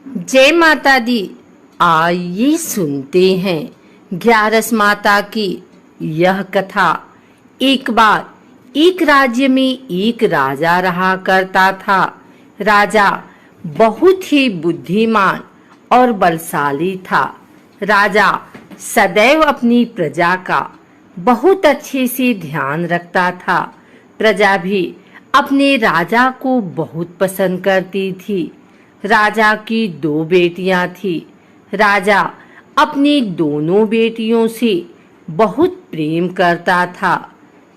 जय माता दी। आइए सुनते हैं ग्यारस माता की यह कथा। एक बार एक राज्य में एक राजा रहा करता था। राजा बहुत ही बुद्धिमान और बलशाली था। राजा सदैव अपनी प्रजा का बहुत अच्छे से ध्यान रखता था। प्रजा भी अपने राजा को बहुत पसंद करती थी। राजा की दो बेटियां थी। राजा अपनी दोनों बेटियों से बहुत प्रेम करता था।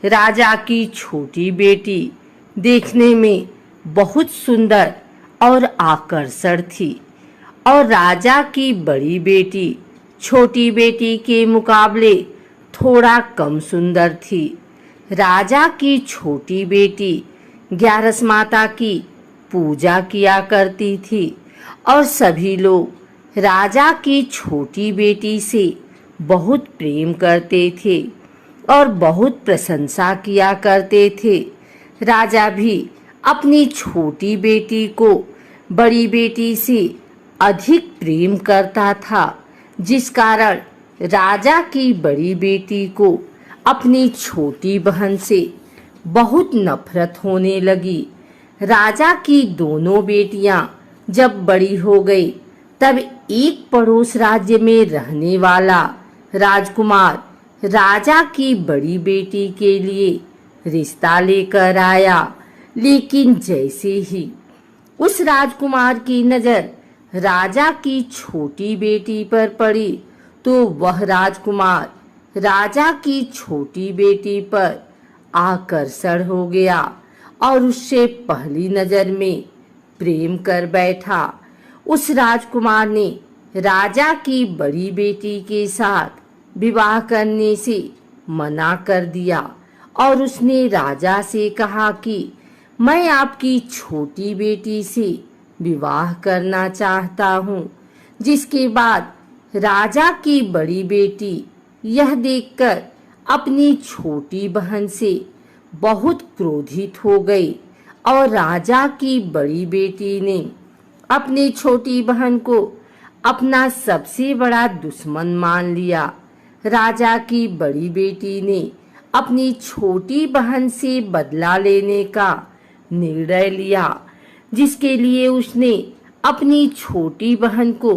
राजा की छोटी बेटी देखने में बहुत सुंदर और आकर्षक थी और राजा की बड़ी बेटी छोटी बेटी के मुकाबले थोड़ा कम सुंदर थी। राजा की छोटी बेटी ग्यारस माता की पूजा किया करती थी और सभी लोग राजा की छोटी बेटी से बहुत प्रेम करते थे और बहुत प्रशंसा किया करते थे। राजा भी अपनी छोटी बेटी को बड़ी बेटी से अधिक प्रेम करता था, जिस कारण राजा की बड़ी बेटी को अपनी छोटी बहन से बहुत नफरत होने लगी। राजा की दोनों बेटियां जब बड़ी हो गई तब एक पड़ोस राज्य में रहने वाला राजकुमार राजा की बड़ी बेटी के लिए रिश्ता लेकर आया। लेकिन जैसे ही उस राजकुमार की नजर राजा की छोटी बेटी पर पड़ी तो वह राजकुमार राजा की छोटी बेटी पर आकर्षण हो गया और उससे पहली नजर में प्रेम कर बैठा। उस राजकुमार ने राजा की बड़ी बेटी के साथ विवाह करने से मना कर दिया और उसने राजा से कहा कि मैं आपकी छोटी बेटी से विवाह करना चाहता हूँ। जिसके बाद राजा की बड़ी बेटी यह देखकर अपनी छोटी बहन से बहुत क्रोधित हो गई और राजा की बड़ी बेटी ने अपनी छोटी बहन को अपना सबसे बड़ा दुश्मन मान लिया। राजा की बड़ी बेटी ने अपनी छोटी बहन से बदला लेने का निर्णय लिया, जिसके लिए उसने अपनी छोटी बहन को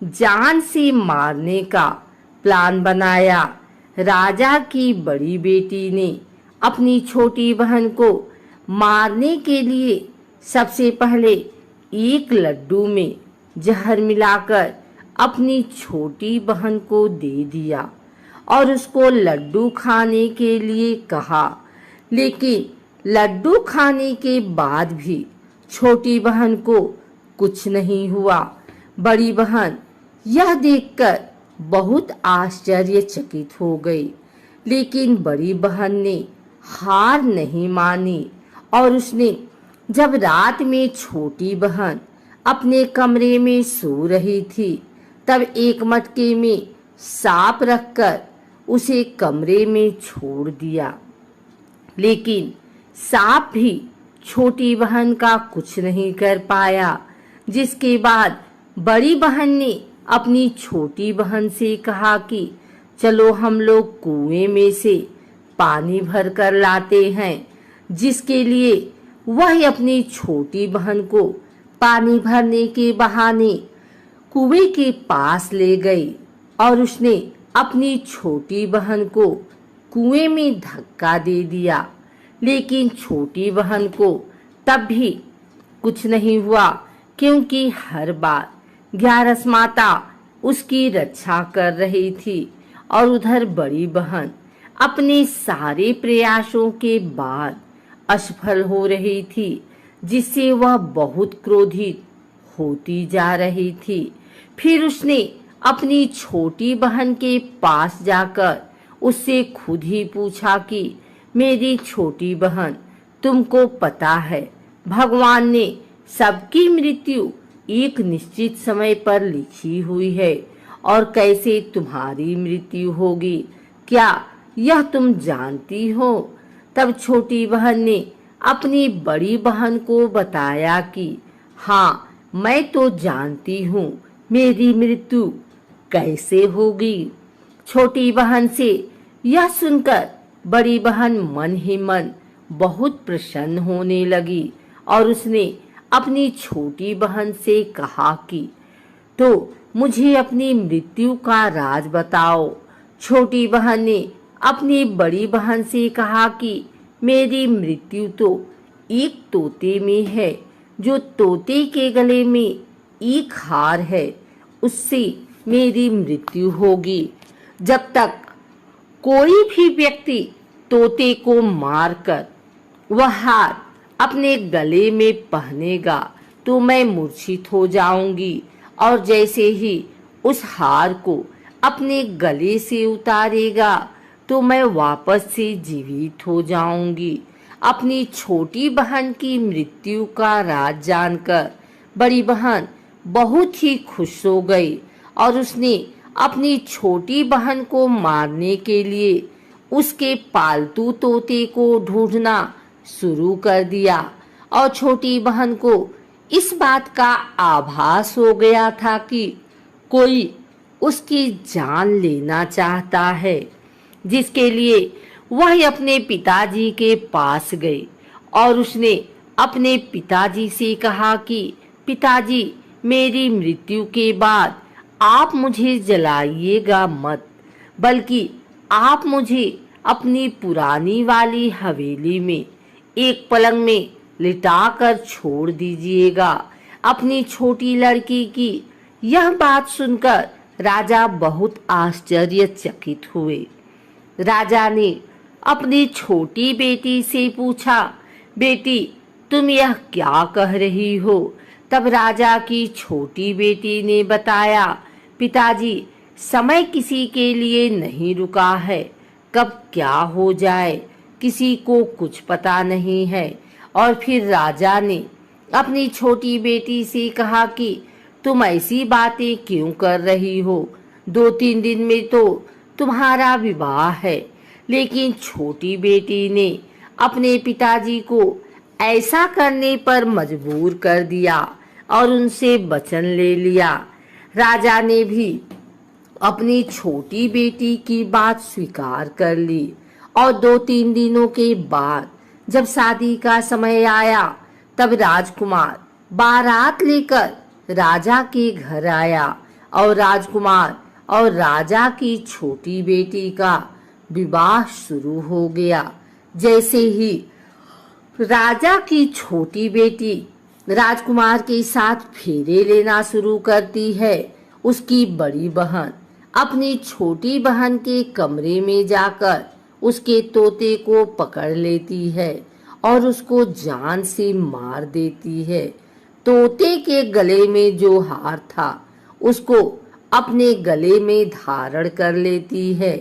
जान से मारने का प्लान बनाया। राजा की बड़ी बेटी ने अपनी छोटी बहन को मारने के लिए सबसे पहले एक लड्डू में जहर मिलाकर अपनी छोटी बहन को दे दिया और उसको लड्डू खाने के लिए कहा। लेकिन लड्डू खाने के बाद भी छोटी बहन को कुछ नहीं हुआ। बड़ी बहन यह देखकर बहुत आश्चर्यचकित हो गई, लेकिन बड़ी बहन ने हार नहीं मानी और उसने जब रात में छोटी बहन अपने कमरे में सो रही थी तब एक मटके में सांप रखकर उसे कमरे में छोड़ दिया। लेकिन सांप भी छोटी बहन का कुछ नहीं कर पाया। जिसके बाद बड़ी बहन ने अपनी छोटी बहन से कहा कि चलो हम लोग कुएं में से पानी भर कर लाते हैं। जिसके लिए वह अपनी छोटी बहन को पानी भरने के बहाने कुएं के पास ले गई और उसने अपनी छोटी बहन को कुएं में धक्का दे दिया। लेकिन छोटी बहन को तब भी कुछ नहीं हुआ, क्योंकि हर बार ग्यारस माता उसकी रक्षा कर रही थी और उधर बड़ी बहन अपने सारे प्रयासों के बाद असफल हो रही थी, जिससे वह बहुत क्रोधित होती जा रही थी। फिर उसने अपनी छोटी बहन के पास जाकर उससे खुद ही पूछा कि मेरी छोटी बहन, तुमको पता है भगवान ने सबकी मृत्यु एक निश्चित समय पर लिखी हुई है और कैसे तुम्हारी मृत्यु होगी, क्या यह तुम जानती हो? तब छोटी बहन ने अपनी बड़ी बहन को बताया कि हाँ, मैं तो जानती हूँ मेरी मृत्यु कैसे होगी। छोटी बहन से यह सुनकर बड़ी बहन मन ही मन बहुत प्रसन्न होने लगी और उसने अपनी छोटी बहन से कहा कि तो मुझे अपनी मृत्यु का राज बताओ। छोटी बहन ने अपनी बड़ी बहन से कहा कि मेरी मृत्यु तो एक तोते में है, जो तोते के गले में एक हार है, उससे मेरी मृत्यु होगी। जब तक कोई भी व्यक्ति तोते को मारकर वह हार अपने गले में पहनेगा तो मैं मूर्छित हो जाऊंगी, और जैसे ही उस हार को अपने गले से उतारेगा तो मैं वापस से जीवित हो जाऊंगी। अपनी छोटी बहन की मृत्यु का राज जानकर बड़ी बहन बहुत ही खुश हो गई और उसने अपनी छोटी बहन को मारने के लिए उसके पालतू तोते को ढूंढना शुरू कर दिया। और छोटी बहन को इस बात का आभास हो गया था कि कोई उसकी जान लेना चाहता है, जिसके लिए वह अपने पिताजी के पास गई और उसने अपने पिताजी से कहा कि पिताजी, मेरी मृत्यु के बाद आप मुझे जलाइएगा मत, बल्कि आप मुझे अपनी पुरानी वाली हवेली में एक पलंग में लिटाकर छोड़ दीजिएगा। अपनी छोटी लड़की की यह बात सुनकर राजा बहुत आश्चर्यचकित हुए। राजा ने अपनी छोटी बेटी से पूछा, बेटी तुम यह क्या कह रही हो? तब राजा की छोटी बेटी ने बताया, पिताजी समय किसी के लिए नहीं रुका है, कब क्या हो जाए किसी को कुछ पता नहीं है। और फिर राजा ने अपनी छोटी बेटी से कहा कि तुम ऐसी बातें क्यों कर रही हो? 2-3 दिन में तो तुम्हारा विवाह है। लेकिन छोटी बेटी ने अपने पिताजी को ऐसा करने पर मजबूर कर दिया और उनसे वचन ले लिया। राजा ने भी अपनी छोटी बेटी की बात स्वीकार कर ली और 2-3 दिनों के बाद जब शादी का समय आया तब राजकुमार बारात लेकर राजा के घर आया और राजकुमार और राजा की छोटी बेटी का विवाह शुरू हो गया। जैसे ही राजा की छोटी बेटी राजकुमार के साथ फेरे लेना शुरू करती है, उसकी बड़ी बहन अपनी छोटी बहन के कमरे में जाकर उसके तोते को पकड़ लेती है और उसको जान से मार देती है। तोते के गले में जो हार था उसको अपने गले में धारण कर लेती है।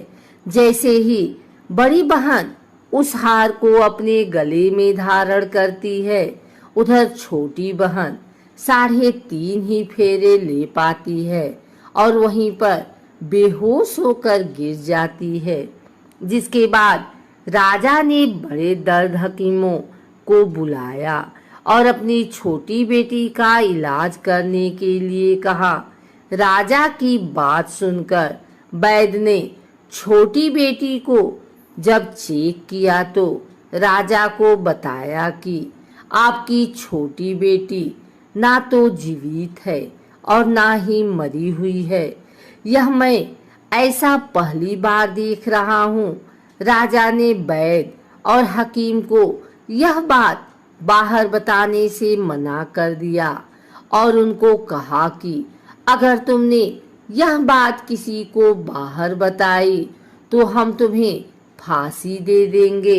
जैसे ही बड़ी बहन उस हार को अपने गले में धारण करती है, उधर छोटी बहन 3.5 ही फेरे ले पाती है और वहीं पर बेहोश होकर गिर जाती है। जिसके बाद राजा ने बड़े दर्द हकीमों को बुलाया और अपनी छोटी बेटी का इलाज करने के लिए कहा। राजा की बात सुनकर वैद्य ने छोटी बेटी को जब चेक किया तो राजा को बताया कि आपकी छोटी बेटी ना तो जीवित है और ना ही मरी हुई है। यह मैं ऐसा पहली बार देख रहा हूँ। राजा ने वैद्य और हकीम को यह बात बाहर बताने से मना कर दिया और उनको कहा कि अगर तुमने यह बात किसी को बाहर बताई तो हम तुम्हें फांसी दे देंगे।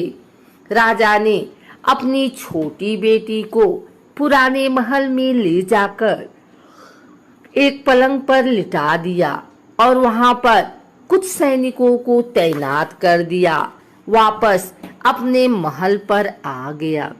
राजा ने अपनी छोटी बेटी को पुराने महल में ले जाकर एक पलंग पर लिटा दिया और वहां पर कुछ सैनिकों को तैनात कर दिया। वापस अपने महल पर आ गया।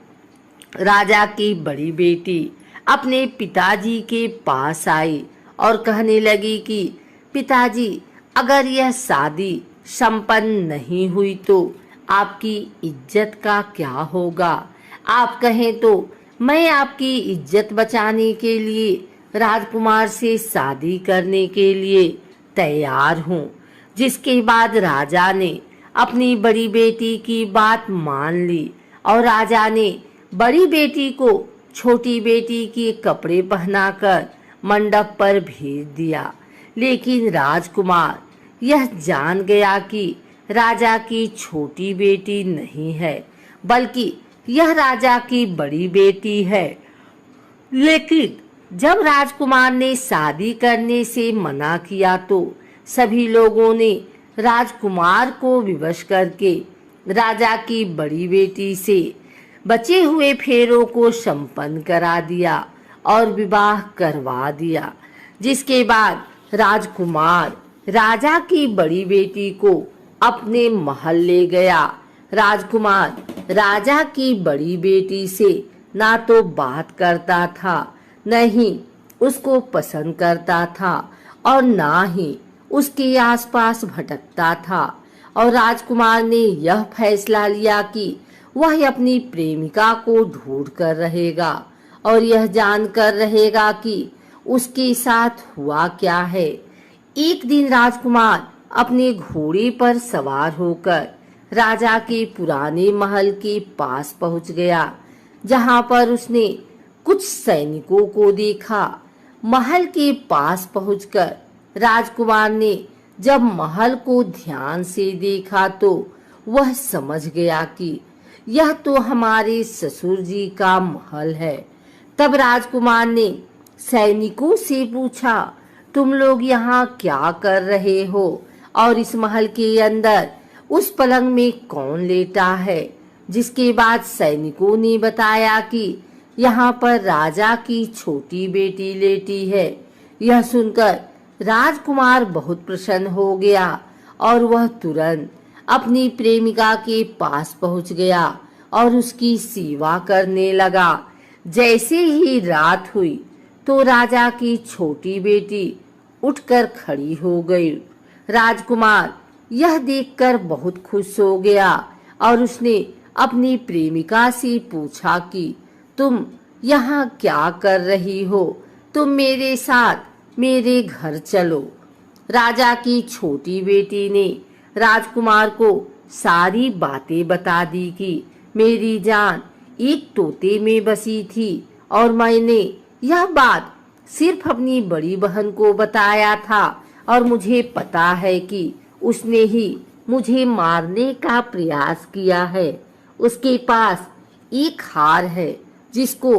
राजा की बड़ी बेटी अपने पिताजी के पास आई और कहने लगी कि पिताजी, अगर यह शादी संपन्न नहीं हुई तो आपकी इज्जत का क्या होगा? आप कहें तो मैं आपकी इज्जत बचाने के लिए राजकुमार से शादी करने के लिए तैयार हूँ। जिसके बाद राजा ने अपनी बड़ी बेटी की बात मान ली और राजा ने बड़ी बेटी को छोटी बेटी के कपड़े पहनाकर मंडप पर भेज दिया। लेकिन राजकुमार यह जान गया कि राजा की छोटी बेटी नहीं है, बल्कि यह राजा की बड़ी बेटी है। लेकिन जब राजकुमार ने शादी करने से मना किया तो सभी लोगों ने राजकुमार को विवश करके राजा की बड़ी बेटी से बचे हुए फेरों को संपन्न करा दिया और विवाह करवा दिया। जिसके बाद राजकुमार राजा की बड़ी बेटी को अपने महल ले गया। राजकुमार राजा की बड़ी बेटी से ना तो बात करता था, न ही उसको पसंद करता था और ना ही उसके आसपास भटकता था। और राजकुमार ने यह फैसला लिया कि वह अपनी प्रेमिका को ढूंढ कर रहेगा और यह जानकर रहेगा कि उसके साथ हुआ क्या है। एक दिन राजकुमार अपने घोड़े पर सवार होकर राजा के पुराने महल के पास पहुंच गया, जहां पर उसने कुछ सैनिकों को देखा। महल के पास पहुंचकर राजकुमार ने जब महल को ध्यान से देखा तो वह समझ गया कि यह तो हमारे ससुर जी का महल है। तब राजकुमार ने सैनिकों से पूछा, तुम लोग यहाँ क्या कर रहे हो और इस महल के अंदर उस पलंग में कौन लेटा है? जिसके बाद सैनिकों ने बताया कि यहाँ पर राजा की छोटी बेटी लेटी है। यह सुनकर राजकुमार बहुत प्रसन्न हो गया और वह तुरंत अपनी प्रेमिका के पास पहुंच गया और उसकी सेवा करने लगा। जैसे ही रात हुई तो राजा की छोटी बेटी उठकर खड़ी हो गई। राजकुमार यह देखकर बहुत खुश हो गया और उसने अपनी प्रेमिका से पूछा कि तुम यहाँ क्या कर रही हो? तुम मेरे साथ मेरे घर चलो। राजा की छोटी बेटी ने राजकुमार को सारी बातें बता दी कि मेरी जान एक तोते में बसी थी और मैंने यह बात सिर्फ अपनी बड़ी बहन को बताया था और मुझे पता है कि उसने ही मुझे मारने का प्रयास किया है। उसके पास एक हार है जिसको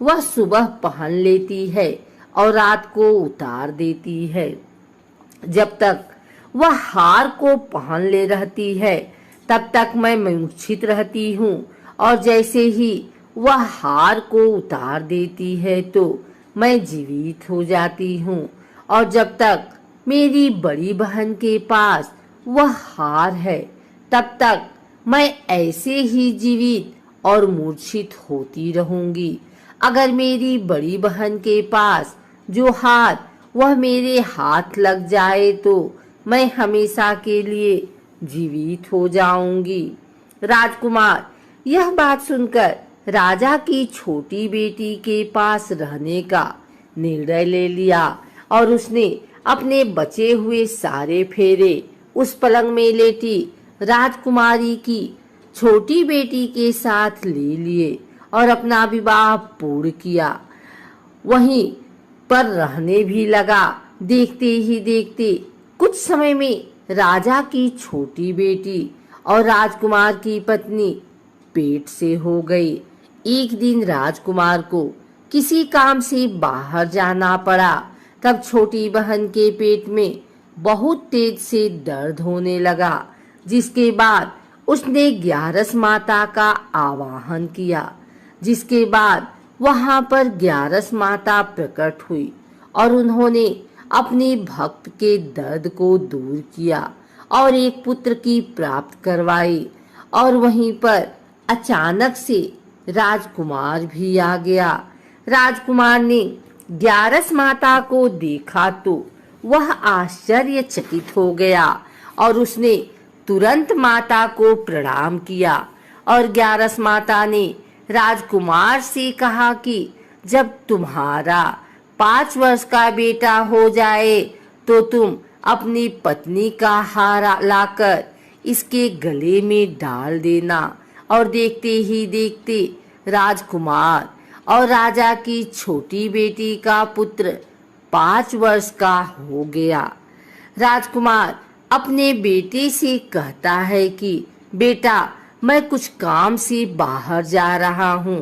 वह सुबह पहन लेती है और रात को उतार देती है। जब तक वह हार को पहन ले रहती है तब तक मैं मूर्छित रहती हूँ और जैसे ही वह हार को उतार देती है तो मैं जीवित हो जाती हूँ। और जब तक मेरी बड़ी बहन के पास वह हार है तब तक मैं ऐसे ही जीवित और मूर्छित होती रहूंगी। अगर मेरी बड़ी बहन के पास जो हार वह मेरे हाथ लग जाए तो मैं हमेशा के लिए जीवित हो जाऊंगी। राजकुमार यह बात सुनकर राजा की छोटी बेटी के पास रहने का निर्णय ले लिया और उसने अपने बचे हुए सारे फेरे उस पलंग में लेटी राजकुमारी की छोटी बेटी के साथ ले लिए और अपना विवाह पूर्ण किया। वहीं पर रहने भी लगा। देखते ही देखते कुछ समय में राजा की छोटी बेटी और राजकुमार की पत्नी पेट से हो गई। एक दिन राजकुमार को किसी काम से बाहर जाना पड़ा। तब छोटी बहन के पेट में बहुत तेज से दर्द होने लगा, जिसके बाद उसने ग्यारस माता का आवाहन किया। जिसके बाद वहां पर ग्यारस माता प्रकट हुई और उन्होंने अपने भक्त के दर्द को दूर किया और एक पुत्र की प्राप्त करवाई। और वहीं पर अचानक से राजकुमार भी आ गया। राजकुमार ने ग्यारस माता को देखा तो वह आश्चर्यचकित हो गया और उसने तुरंत माता को प्रणाम किया और ग्यारस माता ने राजकुमार से कहा कि जब तुम्हारा 5 वर्ष का बेटा हो जाए तो तुम अपनी पत्नी का हार लाकर इसके गले में डाल देना। और देखते ही देखते राजकुमार और राजा की छोटी बेटी का पुत्र 5 वर्ष का हो गया। राजकुमार अपने बेटे से कहता है कि बेटा, मैं कुछ काम से बाहर जा रहा हूँ,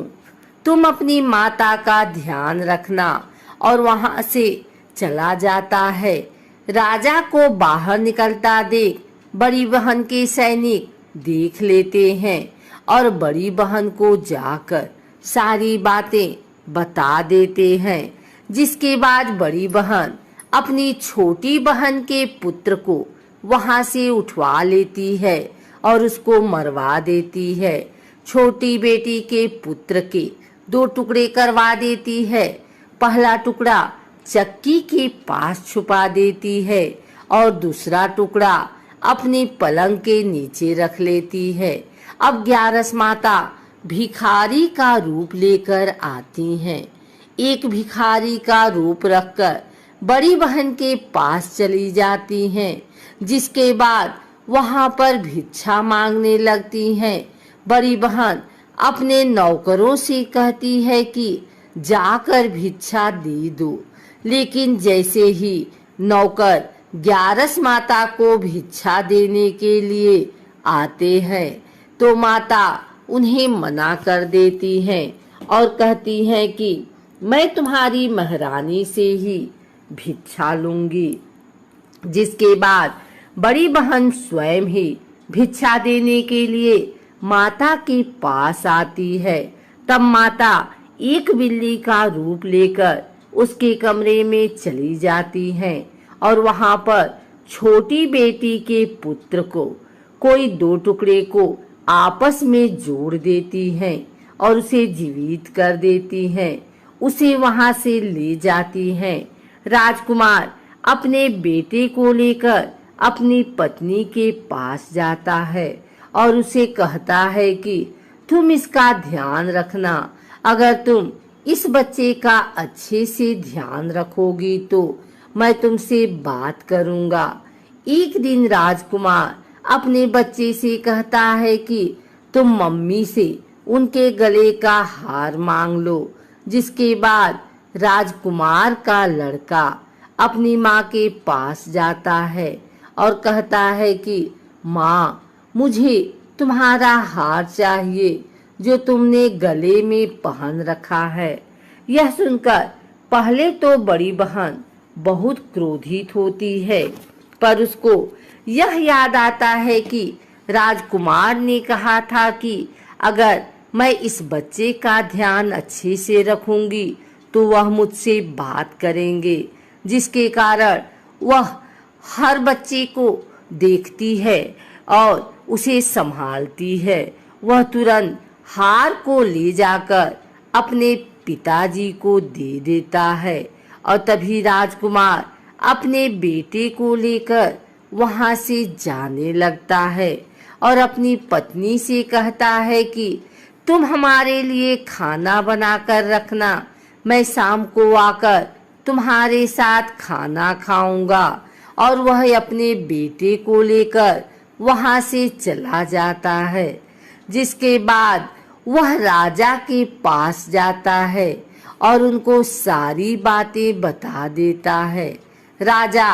तुम अपनी माता का ध्यान रखना। और वहां से चला जाता है। राजा को बाहर निकलता देख बड़ी बहन के सैनिक देख लेते हैं और बड़ी बहन को जाकर सारी बातें बता देते हैं। जिसके बाद बड़ी बहन अपनी छोटी बहन के पुत्र को वहां से उठवा लेती है और उसको मरवा देती है। छोटी बेटी के पुत्र के 2 टुकड़े करवा देती है। पहला टुकड़ा चक्की के पास छुपा देती है और दूसरा टुकड़ा अपनी पलंग के नीचे रख लेती है। अब 11 माता भिखारी का रूप लेकर आती हैं। एक भिखारी का रूप रखकर बड़ी बहन के पास चली जाती हैं। जिसके बाद वहां पर भिक्षा मांगने लगती हैं। बड़ी बहन अपने नौकरों से कहती है कि जाकर भिक्षा दे दो। लेकिन जैसे ही नौकर 11 माता को भिक्षा देने के लिए आते हैं तो माता उन्हें मना कर देती हैं और कहती हैं कि मैं तुम्हारी महारानी से ही भिक्षा लूंगी। जिसके बाद बड़ी बहन स्वयं ही भिक्षा देने के लिए माता के पास आती है। तब माता एक बिल्ली का रूप लेकर उसके कमरे में चली जाती हैं और वहां पर छोटी बेटी के पुत्र को कोई 2 टुकड़े को आपस में जोड़ देती हैं और उसे जीवित कर देती हैं। उसे वहां से ले जाती हैं। राजकुमार अपने बेटे को लेकर अपनी पत्नी के पास जाता है और उसे कहता है कि तुम इसका ध्यान रखना। अगर तुम इस बच्चे का अच्छे से ध्यान रखोगी तो मैं तुमसे बात करूंगा। एक दिन राजकुमार अपने बच्चे से कहता है कि तुम मम्मी से उनके गले का हार मांग लो। जिसके बाद राजकुमार का लड़का अपनी माँ के पास जाता है और कहता है कि माँ, मुझे तुम्हारा हार चाहिए जो तुमने गले में पहन रखा है। यह सुनकर पहले तो बड़ी बहन बहुत क्रोधित होती है, पर उसको यह याद आता है कि राजकुमार ने कहा था कि अगर मैं इस बच्चे का ध्यान अच्छे से रखूंगी तो वह मुझसे बात करेंगे। जिसके कारण वह हर बच्चे को देखती है और उसे संभालती है। वह तुरंत हार को ले जाकर अपने पिताजी को दे देता है और तभी राजकुमार अपने बेटे को लेकर वहां से जाने लगता है और अपनी पत्नी से कहता है कि तुम हमारे लिए खाना बनाकर रखना, मैं शाम को आकर तुम्हारे साथ खाना खाऊंगा। और वह अपने बेटे को लेकर वहां से चला जाता है। जिसके बाद वह राजा के पास जाता है और उनको सारी बातें बता देता है। राजा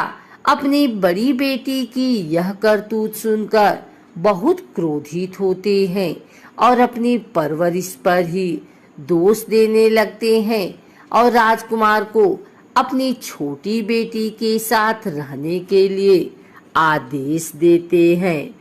अपनी बड़ी बेटी की यह करतूत सुनकर बहुत क्रोधित होते हैं और अपनी परवरिश पर ही दोष देने लगते हैं और राजकुमार को अपनी छोटी बेटी के साथ रहने के लिए आदेश देते हैं।